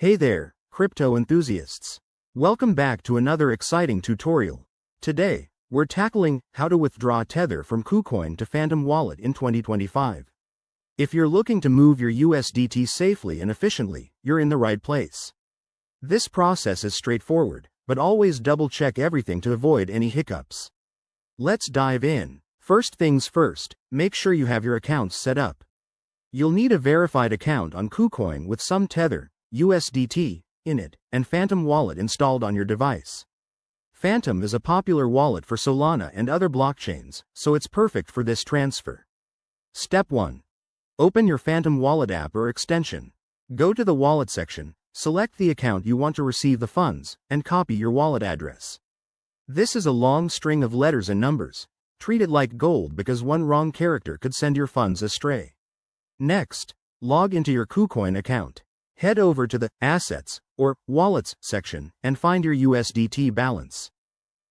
Hey there, crypto enthusiasts. Welcome back to another exciting tutorial. Today, we're tackling how to withdraw Tether from Kucoin to Phantom Wallet in 2025. If you're looking to move your USDT safely and efficiently, you're in the right place. This process is straightforward, but always double-check everything to avoid any hiccups. Let's dive in. First things first, make sure you have your accounts set up. You'll need a verified account on Kucoin with some Tether, USDT, in it, and Phantom Wallet installed on your device. Phantom is a popular wallet for Solana and other blockchains, so it's perfect for this transfer. Step 1. Open your Phantom Wallet app or extension. Go to the Wallet section, select the account you want to receive the funds, and copy your wallet address. This is a long string of letters and numbers. Treat it like gold because one wrong character could send your funds astray. Next, log into your Kucoin account. Head over to the Assets, or Wallets section, and find your USDT balance.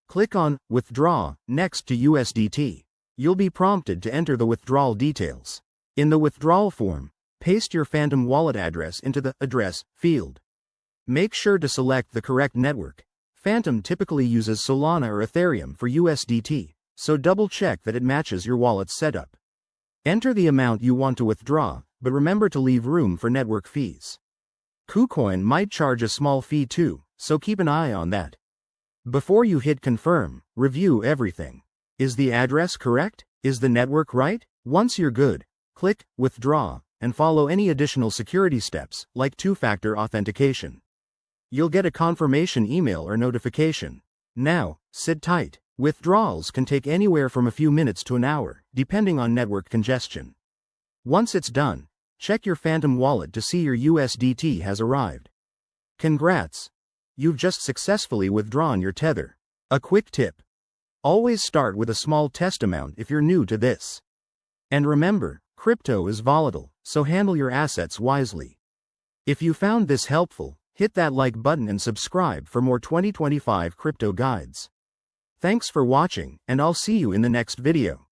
Click on Withdraw next to USDT. You'll be prompted to enter the withdrawal details. In the withdrawal form, paste your Phantom Wallet address into the Address field. Make sure to select the correct network. Phantom typically uses Solana or Ethereum for USDT, so double-check that it matches your wallet's setup. Enter the amount you want to withdraw, but remember to leave room for network fees. Kucoin might charge a small fee too, so keep an eye on that. Before you hit confirm, review everything. Is the address correct? Is the network right? Once you're good, click Withdraw and follow any additional security steps, like two-factor authentication. You'll get a confirmation email or notification. Now, sit tight. Withdrawals can take anywhere from a few minutes to an hour, depending on network congestion. Once it's done, check your Phantom Wallet to see your USDT has arrived. Congrats! You've just successfully withdrawn your Tether. A quick tip. Always start with a small test amount if you're new to this. And remember, crypto is volatile, so handle your assets wisely. If you found this helpful, hit that like button and subscribe for more 2025 crypto guides. Thanks for watching, and I'll see you in the next video.